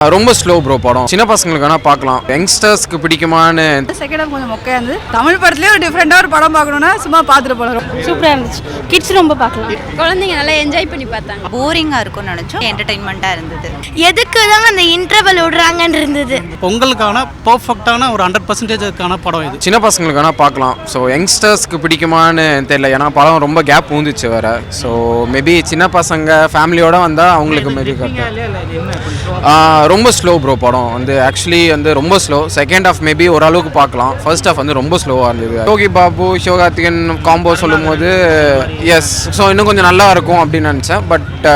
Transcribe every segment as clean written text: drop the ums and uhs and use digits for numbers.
ரொம்ப slow bro படம். சின்ன பசங்களுக்கு வேணா பார்க்கலாம், யங்ஸ்டர்ஸ்க்கு பிடிக்குமான்னு. செகண்ட் ஹாஃப் கொஞ்சம் மொக்கையா இருந்தது. தமிழ் படத்துலேயே ஒரு டிஃப்ரெண்டாக ஒரு படம் பார்க்கணுன்னா சும்மா பார்த்துட்டு போகலாம். சூப்பராக இருந்துச்சு. கிட்ஸ் ரொம்ப பார்க்கலாம். குழந்தைங்க நல்லா என்ஜாய் பண்ணி பார்த்தாங்க. போரிங்காக இருக்கும்னு நினச்சோம், என்டர்டெயின்மெண்ட்டாக இருந்தது. எதுக்கு தாங்க அந்த இன்டர்வல் விடுறாங்கன்னு இருந்தது. பொங்கலுக்கான பர்ஃபெக்டான ஒரு 100% படம் இது. சின்ன பசங்களுக்கு வேணா பார்க்கலாம். ஸோ யங்ஸ்டர்ஸ்க்கு பிடிக்குமான்னு தெரியல, ஏன்னா படம் ரொம்ப கேப் ஊந்துச்சு வேற. ஸோ மேபி சின்ன பசங்க ஃபேமிலியோட வந்தால் அவங்களுக்கு மேபி ரொம்ப ஸ்லோ ப்ரோ படம் வந்து. ஆக்சுவலி வந்து ரொம்ப ஸ்லோ. செகண்ட் ஹாஃப் மேபி ஓரளவுக்கு பார்க்கலாம். ஃபர்ஸ்ட் ஹாஃப் வந்து ரொம்ப ஸ்லோவாக இருந்தது. யோகி பாபு சிவகார்த்திகன் காம்போ சொல்லும் போது எஸ், ஸோ இன்னும் கொஞ்சம் நல்லா இருக்கும் அப்படின்னு நினச்சேன். பட்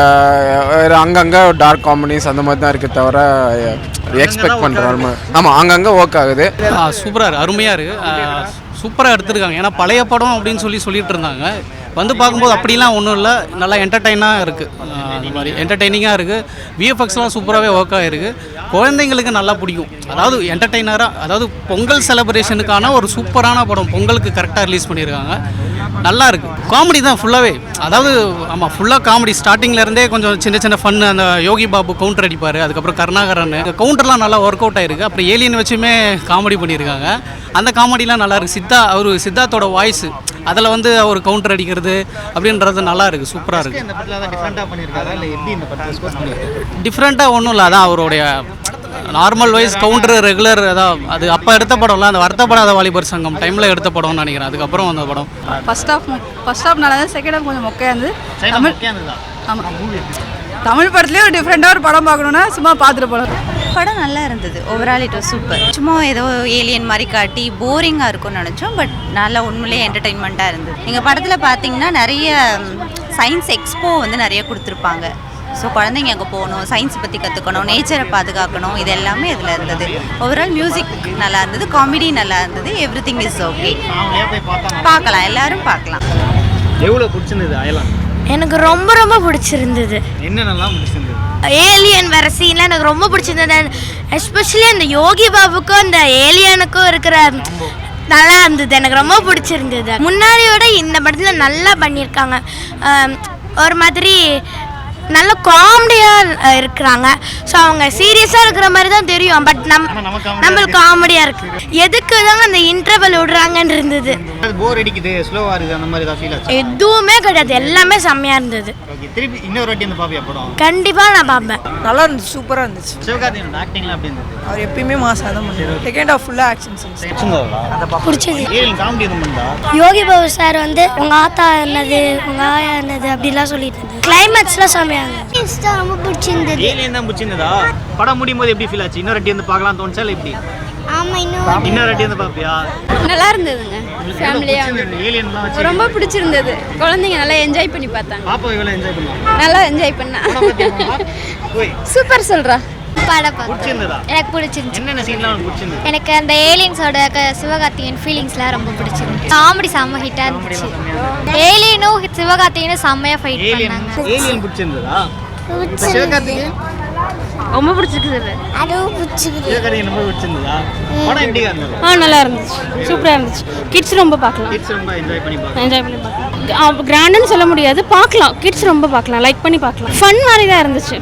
அங்கங்கே டார்க் காமெடிஸ் அந்த மாதிரி தான் இருக்குது தவிர எக்ஸ்பெக்ட் பண்ணுற. ஆமாம், அங்கங்கே ஒர்க் ஆகுது. சூப்பராக இருக்குது, அருமையாக இருக்குது, சூப்பராக எடுத்துருக்காங்க. ஏன்னா பழைய படம் அப்படின்னு சொல்லிட்டு இருந்தாங்க. வந்து பார்க்கும்போது அப்படிலாம் ஒன்றும் இல்லை, நல்லா என்டர்டெயினாக இருக்குது. அது மாதிரி என்டர்டெய்னிங்காக இருக்குது. விஎஃப்எக்ஸ்லாம் சூப்பராகவே ஒர்க் ஆகிருக்கு. குழந்தைங்களுக்கு நல்லா பிடிக்கும். அதாவது என்டர்டெய்னராக, அதாவது பொங்கல் செலிப்ரேஷனுக்கான ஒரு சூப்பரான படம். பொங்கலுக்கு கரெக்டாக ரிலீஸ் பண்ணியிருக்காங்க. நல்லா இருக்குது. காமெடி தான் ஃபுல்லாகவே. அதாவது ஆமாம், ஃபுல்லாக காமெடி. ஸ்டார்டிங்லேருந்தே கொஞ்சம் சின்ன சின்ன ஃபன்னு. அந்த யோகி பாபு கவுண்டர் அடிப்பார், அதுக்கப்புறம் கருணாகரன் கவுண்டர்லாம் நல்லா ஒர்க் அவுட் ஆகிருக்கு. அப்புறம் ஏலியன் வச்சுமே காமெடி பண்ணியிருக்காங்க. அந்த காமெடிலாம் நல்லா இருக்குது. சித்தார்த்தோட வாய்ஸ் அதில் வந்து அவர் கவுண்டர் அடிக்கிறது அப்படின்றது நல்லா இருக்குது, சூப்பராக இருக்குது. டிஃப்ரெண்ட்டாக ஒன்றும் இல்லை, அதான் அவருடைய நார்மல் வைஸ் கவுண்டர் ரெகுலர். அதான் அது அப்போ எடுத்த படம்லாம், அந்த வருத்தப்படாத வாலிபர் சங்கம் டைமில் எடுத்த படம்னு நினைக்கிறேன். அதுக்கப்புறம் அந்த படம் ஃபர்ஸ்ட் ஹாஃப் நல்லா இருந்தது. செகண்ட் ஹாஃப் கொஞ்சம் மொக்கையா இருந்தது. ஆமாம், தமிழ் படத்துலேயே ஒரு டிஃப்ரெண்டாக ஒரு படம் பார்க்கணுன்னா சும்மா பார்த்துட்டு போகலாம். படம் நல்லா இருந்தது. Overall it was super. சும்மா ஏதோ ஏலியன் மாதிரி காட்டி போரிங்காக இருக்கும்னு நினச்சோம். பட் நல்லா உண்மையிலேயே என்டர்டெயின்மெண்ட்டாக இருந்தது. எங்கள் படத்தில் பார்த்தீங்கன்னா நிறைய சயின்ஸ் எக்ஸ்போ வந்து நிறைய கொடுத்துருப்பாங்க. ஸோ குழந்தைங்க அங்கே போகணும், சயின்ஸ் பற்றி கற்றுக்கணும், நேச்சரை பாதுகாக்கணும், இது எல்லாமே இதில் இருந்தது. ஓவரால் மியூசிக் நல்லா இருந்தது, காமெடி நல்லா இருந்தது, எவ்ரிதிங் இஸ் ஓகே. பார்க்கலாம், எல்லாரும் பார்க்கலாம். எவ்வளோ பிடிச்சிருந்தது அயலான்? எனக்கு ரொம்ப ரொம்ப பிடிச்சிருந்தது. என்னென்னலாம் பிடிச்சிருந்தது? ஏலியன் வர சீன்லாம் எனக்கு ரொம்ப பிடிச்சிருந்தது. எஸ்பெஷலி அந்த யோகி பாபுக்கும் அந்த ஏலியனுக்கும் இருக்கிற நல்லா இருந்தது, எனக்கு ரொம்ப பிடிச்சிருந்தது. முன்னாடியோட இந்த படத்தில் நல்லா பண்ணியிருக்காங்க. ஒரு மாதிரி நல்ல காமெடியாக இருக்கிறாங்க. ஸோ அவங்க சீரியஸாக இருக்கிற மாதிரி தான் தெரியும், பட் நம்மளுக்கு காமெடியாக இருக்குது. எதுக்கு தாங்க அந்த இன்டர்வல் விடுறாங்கன்னு இருந்தது. போர் அடிக்குது, ஸ்லோவாக இருக்குது, அந்த மாதிரி தான் ஃபீல் ஆச்சு? எதுவுமே கிடையாது, எல்லாமே செம்மையாக இருந்தது. திருப்பி இன்னொரு வாட்டி வந்து பாப்பியா படம்? கண்டிப்பாக நான் பார்ப்பேன். நல்லா இருந்துச்சு, சூப்பராக இருந்துச்சு. சிவகார்த்திகேயன் ஆக்டிங்லாம் எப்படி இருந்தது? அவர் எப்பயுமே மாசாக தான் பண்ணுறாரு. செகண்ட் ஹாஃப் ஃபுல்லாக ஆக்ஷன் சீன்ஸ் பிடிச்சது. ஏலியன் காமெடி எதுவும் பண்ணா? யோகி பாபு சார் வந்து உங்கள் ஆத்தா என்னது, உங்கள் ஆயா என்னது அப்படிலாம் சொல்லிட்டு இருந்தது. கிளைமேக்ஸ்லாம் செம்மையாக ரொம்ப பிடிச்சிருந்தது. ஏலியன் தான் பிடிச்சிருந்ததா? படம் முடியும் போது எப்படி ஃபீல் ஆச்சு? இன்னொரு வாட்டி வந்து பார்க்கலாம் தோணுச்சா இல்லை எப்படி? ஆமாம், இன்னொரு வாட்டி வந்து பாப்பியா? நல்லா இருந்ததுங்க. ஃபேமிலியாக ஏலியன்லாம் வச்சு ரொம்ப பிடிச்சிருந்தது. குழந்தைங்க நல்லா என்ஜாய் பண்ணி பார்த்தாங்க. பாப்பா எவ்வளோ என்ஜாய் பண்ணலாம்? நல்லா என்ஜாய் பண்ணா. சூப்பர் சொல்கிறா. பிடிச்சிருந்ததா? எனக்கு பிடிச்சிருந்துச்சு. என்னென்ன சீன்லாம் உங்களுக்கு பிடிச்சிருந்தது? எனக்கு அந்த ஏலியன்ஸோட சிவகார்த்திகேயன் ஃபீலிங்ஸ்லாம் ரொம்ப பிடிச்சிருந்துச்சு. காமெடி செம்ம ஹிட்டாக இருந்துச்சு. ஏலியனும் சிவகார்த்திகேயனும் செம்மையாக ஃபைட் பண்ணாங்க. ஏலியன் பிடிச்சிருந்ததா? சிவகார்த்திகேயன் ரொம்ப பிடிச்சிருக்கு. அதுவும் பிடிச்சிருக்கு. சிவகார்த்திகேயன் ரொம்ப பிடிச்சிருந்ததா? படம் எப்படி இருந்தது? நல்லா இருந்துச்சு, சூப்பராக இருந்துச்சு. கிட்ஸ் ரொம்ப பார்க்கலாம், கிட்ஸ் ரொம்ப என்ஜாய் பண்ணி பார்க்கலாம். என்ஜாய் பண்ணி பார்க்கலாம். கிராண்டுன்னு சொல்ல முடியாது, பார்க்கலாம். கிட்ஸ் ரொம்ப பார்க்கலாம், லைக் பண்ணி பார்க்கலாம். ஃபன் மாதிரி தான் இருந்துச்சு,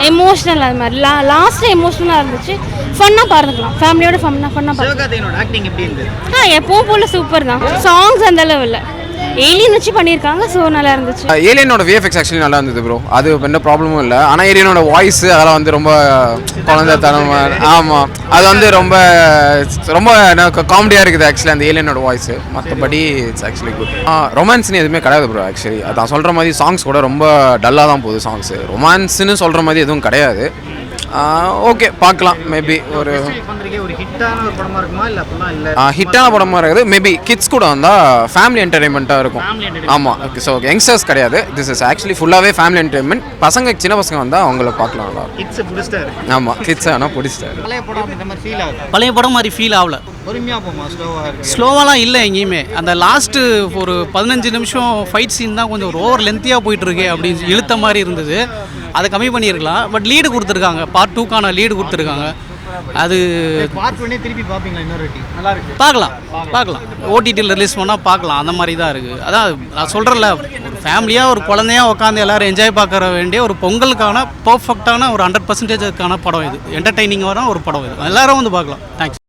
எமோஷனல். அது மாதிரி லாஸ்ட்டில் எமோஷனலாக இருந்துச்சு. ஃபன்னாக பார்த்துக்கலாம், ஃபேமிலியோட ஃபன்னாக பார்க்கலாம். சிவகார்த்திகேயனோட ஆக்டிங் எப்படி இருந்தது? எப்பவும் போல சூப்பர் தான். சாங்ஸ் அந்த அளவு இல்லை, ஏலியன் வச்சு பண்ணியிருக்காங்க. ஸோ நல்லா இருந்துச்சு. ஏலியனோட விஎஃப்எக்ஸ் ஆக்சுவலி நல்லா இருந்தது ப்ரோ. அது எந்த ப்ராப்ளமும் இல்லை. ஆனால் ஏலியனோட வாய்ஸ் அதெல்லாம் வந்து ரொம்ப குழந்தைத்தனமாக. ஆமாம், அது வந்து ரொம்ப ரொம்ப காமெடியாக இருக்குது ஆக்சுவலி அந்த ஏலியனோட வாய்ஸ். மற்றபடி இட்ஸ் ஆக்சுவலி குட். ரொமான்ஸ்னு எதுவுமே கிடையாது ப்ரோ. ஆக்சுவலி அதான் சொல்கிற மாதிரி சாங்ஸ் கூட ரொம்ப டல்லாக தான் போகுது சாங்ஸு. ரொமான்ஸ்னு சொல்கிற மாதிரி எதுவும் கிடையாது. ஓகே, பார்க்கலாம். மேபி ஒரு ஹிட்டான படமாக இருக்குது. மேபி கிட்ஸ் கூட வந்தால் ஃபேமிலி என்டர்டைன்மெண்ட்டாக இருக்கும். ஆமாம், ஸோ யங்ஸ்டர்ஸ் கிடையாது. திஸ் இஸ் ஆக்சுவலி ஃபுல்லாகவே ஃபேமிலி என்டர்டைன்மெண்ட். பசங்க சின்ன பசங்க வந்தால் அவங்கள பார்க்கலாம். நல்லா. ஆமாம், கிட்ஸ் ஆனால் பிடிச்சிட்டாரு. பழைய படம் மாதிரி ஃபீல் ஆகல. ஸ்லோவாலாம் இல்லை எங்கேயுமே. அந்த லாஸ்ட்டு ஒரு 15 நிமிஷம் ஃபைட் சீன் தான் கொஞ்சம் ஓவர் லென்த்தியாக போயிட்டுருக்கு அப்படின்னு இழுத்த மாதிரி இருந்தது. அதை கம்மி பண்ணியிருக்கலாம். பட் லீடு கொடுத்துருக்காங்க, பார்ட் 2க்கான லீடு கொடுத்துருக்காங்க. அது பார்ட் பண்ணி திருப்பி பார்ப்பீங்களா இன்னொரு வாட்டி? நல்லா இருக்கு. பார்க்கலாம் ஓடிடியில் ரிலீஸ் பண்ணால் பார்க்கலாம், அந்த மாதிரி தான் இருக்குது. அதான் நான் சொல்கிறேன்ல, ஒரு ஃபேமிலியாக ஒரு குழந்தையாக உட்காந்து எல்லோரும் என்ஜாய் பார்க்குற வேண்டிய ஒரு பொங்கலுக்கான பர்ஃபெக்டான ஒரு 100% படம் இது. என்டர்டெய்னிங்கான ஒரு படம் இது. எல்லோரும் வந்து பார்க்கலாம். தேங்க்ஸ்.